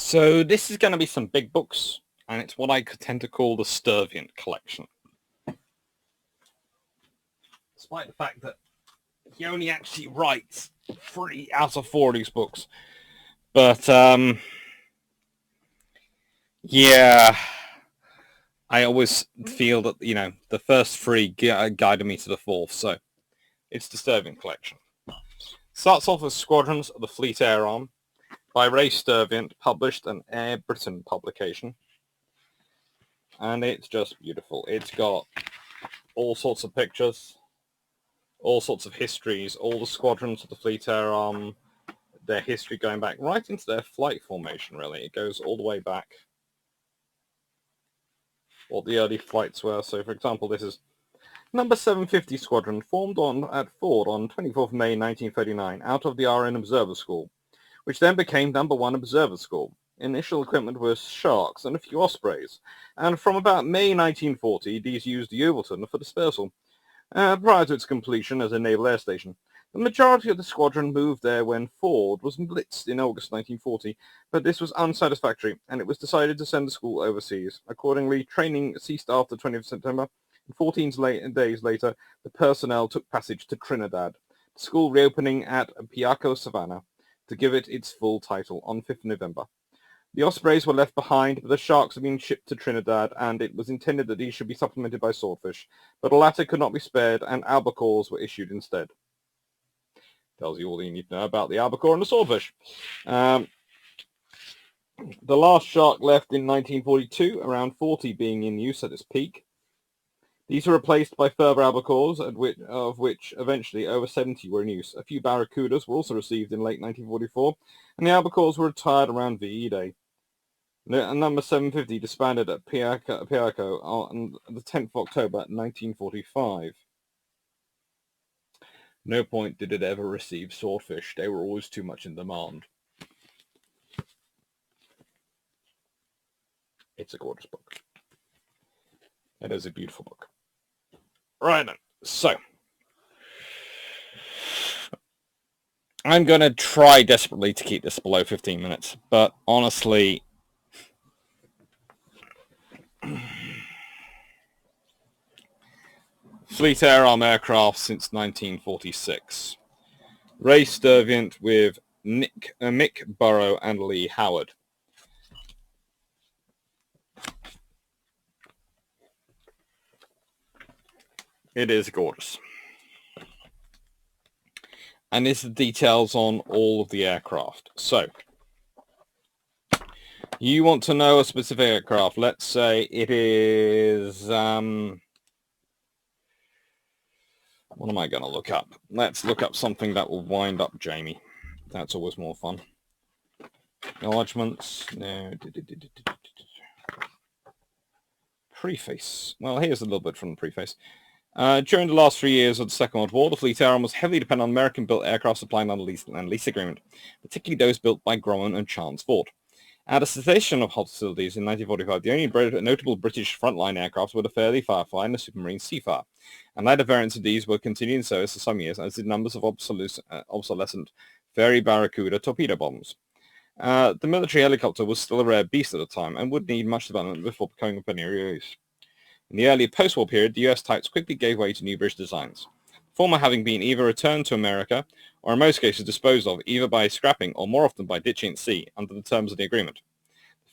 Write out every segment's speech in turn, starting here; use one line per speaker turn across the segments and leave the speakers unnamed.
So this is going to be some big books, and it's what I tend to call the Sturviant collection. Despite the fact that he only actually writes 3 out of 4 of these books. But, yeah, I always feel that, the first 3 guided me to the 4th, so it's the Sturviant collection. Starts off with Squadrons of the Fleet Air Arm by Ray Sturviant, published an Air Britain publication. And it's just beautiful. It's got all sorts of pictures, all sorts of histories, all the squadrons of the Fleet Air Arm, their history going back right into their flight formation, really. It goes all the way back, what the early flights were. So, for example, this is Number 750 Squadron, formed at Ford on 24th May 1939 out of the RN Observer School, which then became Number 1 Observer School. Initial equipment was Sharks and a few Ospreys, and from about May 1940 these used Yeovilton for dispersal, prior to its completion as a naval air station. The majority of the squadron moved there when Ford was blitzed in August 1940, but this was unsatisfactory, and it was decided to send the school overseas. Accordingly, training ceased after 20th September, and 14 days later, the personnel took passage to Trinidad, the school reopening at Piaco Savannah, to give it its full title on 5th November. The Ospreys were left behind, but the Sharks had been shipped to Trinidad, and it was intended that these should be supplemented by Swordfish, but the latter could not be spared, and Albacores were issued instead. Tells you all you need to know about the Albacore and the Swordfish. The last Shark left in 1942, around 40 being in use at its peak. These were replaced by further Albacores, of which eventually over 70 were in use. A few Barracudas were also received in late 1944, and the Albacores were retired around VE Day. Number 750 disbanded at Piaco on the 10th of October 1945. No point did it ever receive Swordfish. They were always too much in demand. It's a gorgeous book. It is a beautiful book. Right then, so I'm going to try desperately to keep this below 15 minutes, but honestly, Fleet Air Arm aircraft since 1946. Ray Sturviant with Mick Burrow and Lee Howard. It is gorgeous. And this is the details on all of the aircraft. So, you want to know a specific aircraft. Let's say it is... what am I going to look up? Let's look up something that will wind up Jamie. That's always more fun. Acknowledgements. No. Preface. Well, here's a little bit from the preface. During the last 3 years of the Second World War, the Fleet Air Arm was heavily dependent on American-built aircraft supplying on the lease agreement, particularly those built by Cronin and Chance Ford. At the cessation of hostilities in 1945, the only notable British frontline aircraft were the Fairlie Firefly and the Supermarine Seafire, and later variants of these were continuing in service for some years, as did numbers of obsolescent Fairlie Barracuda torpedo bombs. The military helicopter was still a rare beast at the time, and would need much development before becoming of any use. In the early post-war period, the US types quickly gave way to new British designs, the former having been either returned to America, or in most cases disposed of either by scrapping or more often by ditching at sea under the terms of the agreement.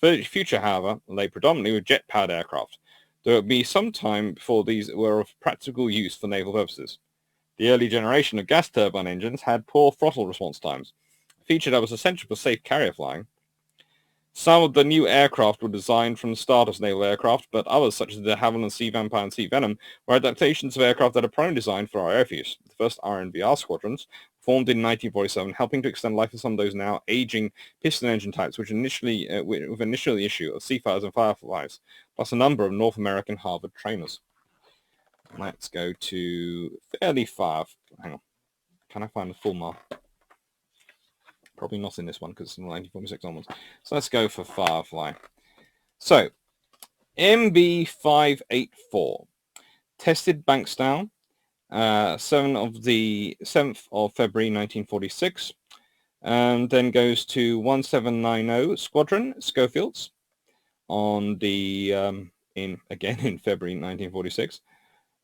The future, however, lay predominantly with jet-powered aircraft, though it would be some time before these were of practical use for naval purposes. The early generation of gas turbine engines had poor throttle response times, a feature that was essential for safe carrier flying. Some of the new aircraft were designed from the start as naval aircraft, but others, such as the de Havilland Sea Vampire and Sea Venom, were adaptations of aircraft that are primarily designed for our air use. The first RNVR squadrons formed in 1947, helping to extend life of some of those now aging piston engine types, with initial issue of Seafires and Fireflies, plus a number of North American Harvard trainers. Let's go to Fairlie Fire. Hang on. Can I find the full mark? Probably not in this one because it's from 1946 onwards. So let's go for Firefly. So, MB584. Tested Bankstown, 7th of February 1946. and then goes to 1790 Squadron, Schofields, on the in February 1946.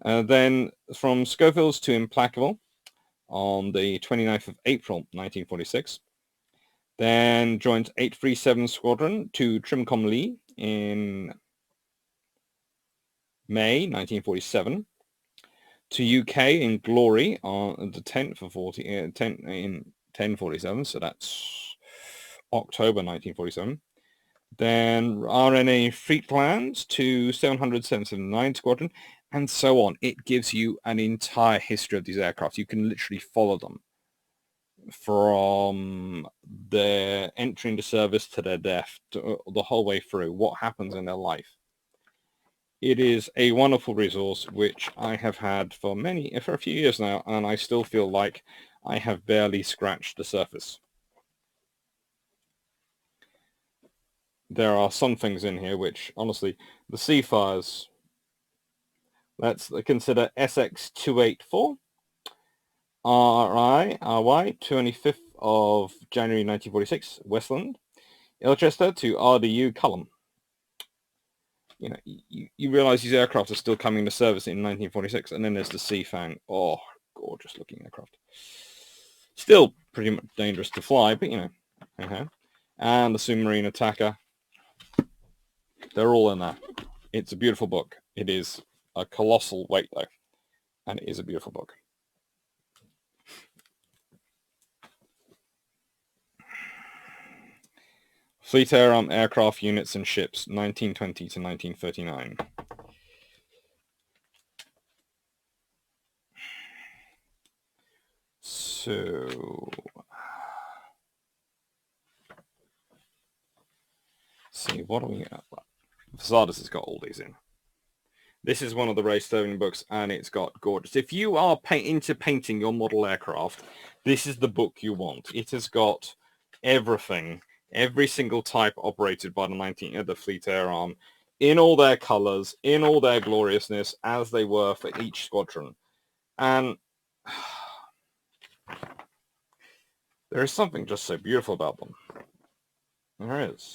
Then from Schofields to Implacable on the 29th of April 1946. Then joins 837 Squadron to Trimcom Lee in May 1947. To UK in Glory on the 10th of 1047, so that's October 1947. Then RNA Fleetlands to 709 Squadron, and so on. It gives you an entire history of these aircraft. You can literally follow them from their entry into service to their death, to the whole way through, what happens in their life. It is a wonderful resource which I have had for a few years now, and I still feel like I have barely scratched the surface. There are some things in here which, honestly, the Seafires, let's consider SX-284, RY, 25th of January 1946, Westland, Ilchester to RDU, Culham. You know, you realise these aircraft are still coming to service in 1946, and then there's the Seafang. Oh, gorgeous looking aircraft. Still pretty much dangerous to fly, but you know. And the Submarine Attacker. They're all in there. It's a beautiful book. It is a colossal weight, though, and it is a beautiful book. Fleet Air Arm Aircraft Units and Ships, 1920 to 1939. So, see, what do we got? Fazadas has got all these in. This is one of the Ray Sturviant books, and it's got gorgeous. If you are into painting your model aircraft, this is the book you want. It has got everything, every single type operated by the Fleet Air Arm, in all their colours, in all their gloriousness, as they were for each squadron. And there is something just so beautiful about them. There is.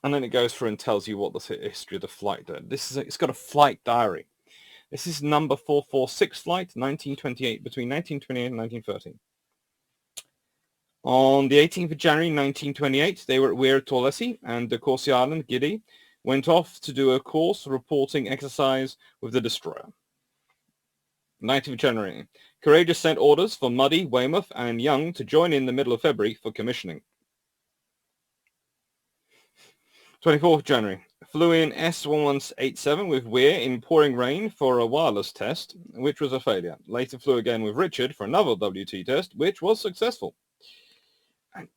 And then it goes through and tells you what the history of the flight did. It's got a flight diary. This is number 446 flight, 1928, between 1928 and 1930. On the 18th of January 1928, they were at Weir Torlesi, and the Corsi Island, Giddy, went off to do a course reporting exercise with the destroyer. 19th of January, Courageous sent orders for Muddy, Weymouth, and Young to join in the middle of February for commissioning. 24th of January, flew in S1187 with Weir in pouring rain for a wireless test, which was a failure. Later flew again with Richard for another WT test, which was successful. And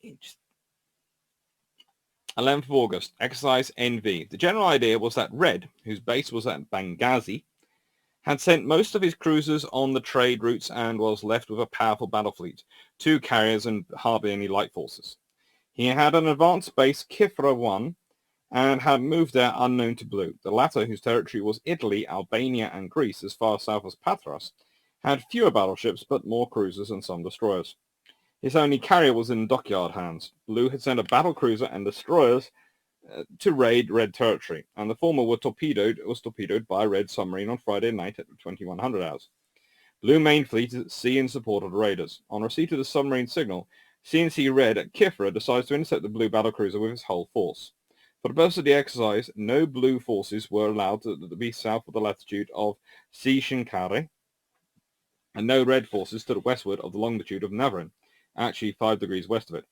11th of August, exercise NV. The general idea was that Red, whose base was at Benghazi, had sent most of his cruisers on the trade routes and was left with a powerful battle fleet, 2 carriers and hardly any light forces. He had an advanced base, Kifra 1, and had moved there unknown to Blue. The latter, whose territory was Italy, Albania, and Greece, as far south as Patras, had fewer battleships but more cruisers and some destroyers. His only carrier was in dockyard hands. Blue had sent a battle cruiser and destroyers to raid Red territory, and the former was torpedoed by a Red submarine on Friday night at 2100 hours. Blue main fleet at sea in support of the raiders. On receipt of the submarine signal, CNC Red at Kifra decides to intercept the Blue battlecruiser with his whole force. For the purpose of the exercise, no Blue forces were allowed to be south of the latitude of Shinkari, and no Red forces to the westward of the longitude of Navarin, actually 5 degrees west of it,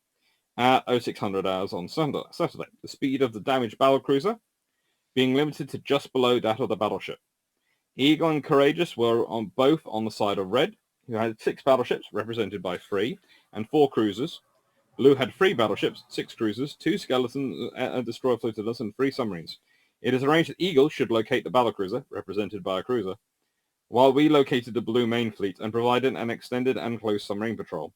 at 0600 hours on Saturday. The speed of the damaged battlecruiser being limited to just below that of the battleship. Eagle and Courageous were both on the side of Red, who had 6 battleships, represented by 3, and 4 cruisers. Blue had 3 battleships, 6 cruisers, 2 skeleton destroyer flotillas, and 3 submarines. It is arranged that Eagle should locate the battlecruiser, represented by a cruiser, while we located the Blue main fleet and provided an extended and close submarine patrol.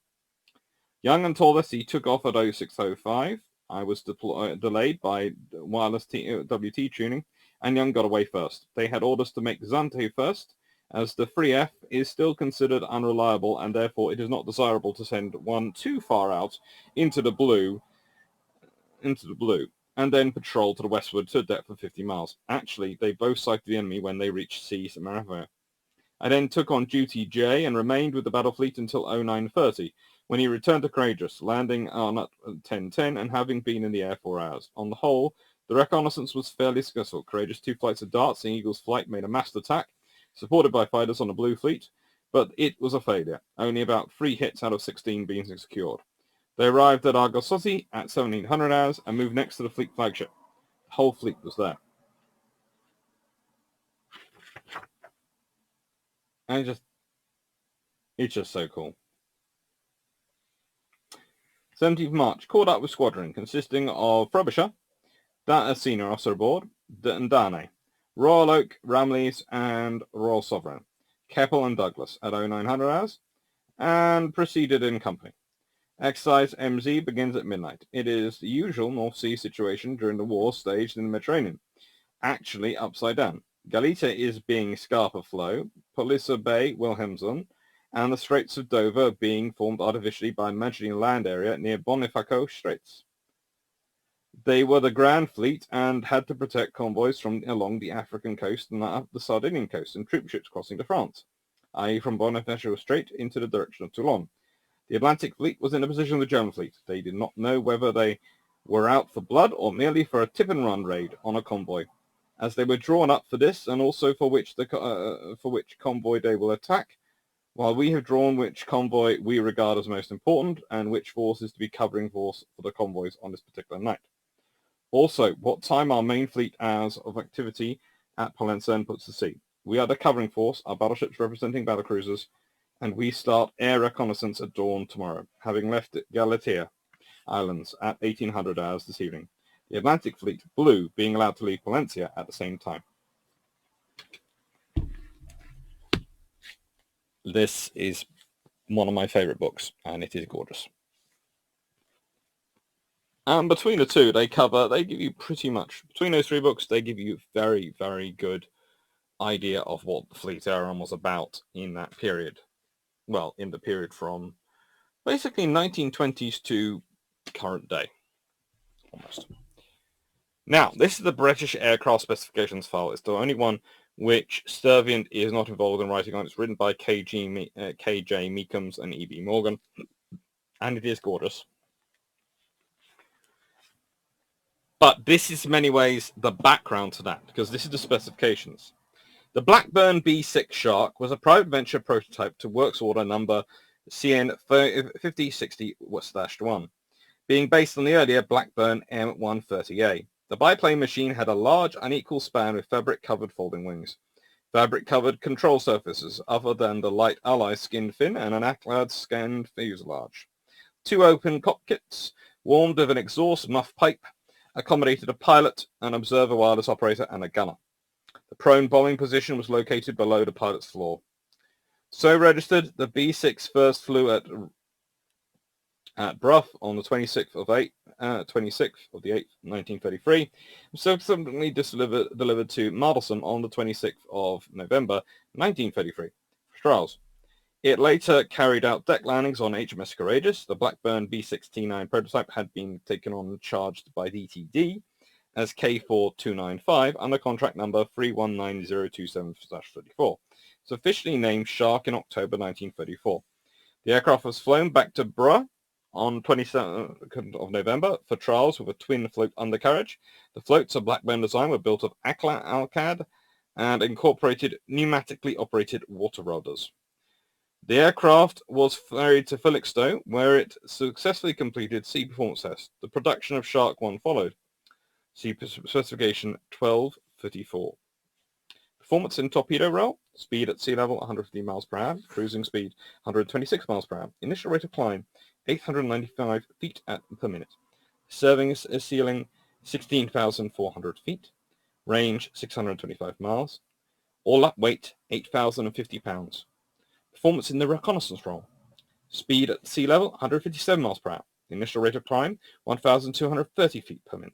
Young and Torlesi took off at 0605. I was delayed by wireless WT tuning, and Young got away first. They had orders to make Zante first, as the Free F is still considered unreliable and therefore it is not desirable to send one too far out into the blue, and then patrol to the westward to a depth of 50 miles. Actually, they both sighted the enemy when they reached C. Maravia. I then took on duty J and remained with the battle fleet until 0930, when he returned to Courageous, landing on at 10:10 and having been in the air 4 hours. On the whole, the reconnaissance was fairly successful. Courageous 2 flights of darts in Eagle's flight made a massed attack, supported by fighters on the Blue Fleet, but it was a failure, only about 3 hits out of 16 being secured. They arrived at Argossotti at 1700 hours and moved next to the fleet flagship. The whole fleet was there. And it's just so cool. 17th March, caught up with Squadron, consisting of Frobisher, a senior officer aboard, and Dane, Royal Oak, Ramleys, and Royal Sovereign, Keppel and Douglas at 0900 hours, and proceeded in company. Exercise MZ begins at midnight. It is the usual North Sea situation during the war staged in the Mediterranean, actually upside down. Galita is being Scarpa Flow, Polissa Bay, Wilhelmsson, and the Straits of Dover being formed artificially by imagining a land area near Bonifaco Straits. They were the Grand Fleet and had to protect convoys from along the African coast and up the Sardinian coast and troop ships crossing to France, i.e. from Bonifacio Strait into the direction of Toulon. The Atlantic Fleet was in the position of the German fleet. They did not know whether they were out for blood or merely for a tip-and-run raid on a convoy, as they were drawn up for this and also for which convoy they will attack, while we have drawn which convoy we regard as most important and which force is to be covering force for the convoys on this particular night. Also, what time our main fleet hours of activity at Palencern puts to sea. We are the covering force, our battleships representing battlecruisers, and we start air reconnaissance at dawn tomorrow, having left Galatea Islands at 1800 hours this evening. The Atlantic Fleet, Blue, being allowed to leave Palencia at the same time. This is one of my favourite books, and it is gorgeous. And between the two, they give you pretty much, between those 3 books, they give you very, very good idea of what the Fleet Era was about in that period. Well, in the period from basically 1920s to current day, almost. Now, this is the British Aircraft Specifications file. It's the only one which Sturviant is not involved in writing on. It's written by KJ Meekcoms and E.B. Morgan, and it is gorgeous. But this is in many ways the background to that, because this is the specifications. The Blackburn B6 Shark was a private venture prototype to works order number CN 5060-1, being based on the earlier Blackburn M130A. The biplane machine had a large, unequal span with fabric-covered folding wings, fabric-covered control surfaces other than the light Ally skin fin, and an Acklad scanned fuselage. 2 open cockpits, warmed with an exhaust muff pipe, accommodated a pilot, an observer wireless operator, and a gunner. The prone bombing position was located below the pilot's floor. So registered, the B6 first flew at Bruff on the 26th of the 8th, 1933, and subsequently delivered to Mardleston on the 26th of November, 1933, for trials. It later carried out deck landings on HMS Courageous. The Blackburn B6 T9 prototype had been taken on and charged by DTD as K4295 under contract number 319027-34. It's officially named Shark in October 1934. The aircraft was flown back to Bruh on 27th of November for trials with a twin float undercarriage. The floats of Blackburn design were built of Alcad and incorporated pneumatically operated water rudders. The aircraft was ferried to Felixstowe, where it successfully completed sea performance tests. The production of Shark 1 followed. See specification 1234. Performance in torpedo roll, speed at sea level 150 miles per hour, cruising speed 126 miles per hour, initial rate of climb 895 feet per minute, serving a ceiling 16,400 feet, range 625 miles, all up weight 8,050 pounds. Performance in the reconnaissance roll, speed at sea level 157 miles per hour, initial rate of climb 1,230 feet per minute,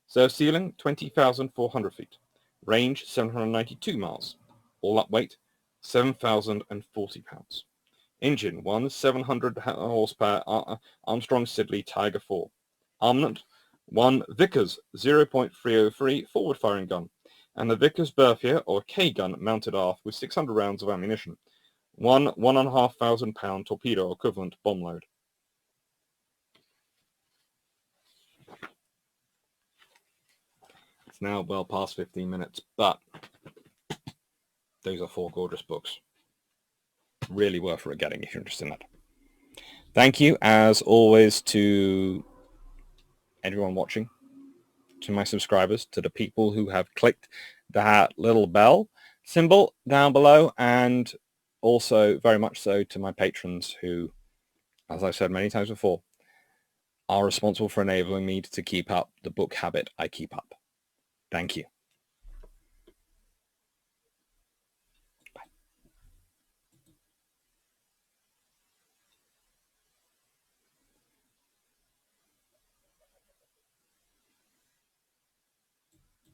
serve ceiling 20,400 feet, range 792 miles, all up weight £7,040. Engine 1 700 horsepower Armstrong Siddeley Tiger 4. Armament 1 Vickers 0.303 forward firing gun and the Vickers Berthier or K gun mounted aft with 600 rounds of ammunition. 1 1,500 pound torpedo equivalent bomb load. It's now well past 15 minutes, but those are 4 gorgeous books. Really worth getting if you're interested in that. Thank you, as always, to everyone watching, to my subscribers, to the people who have clicked that little bell symbol down below, and also very much so to my patrons who, as I've said many times before, are responsible for enabling me to keep up the book habit I keep up. Thank you.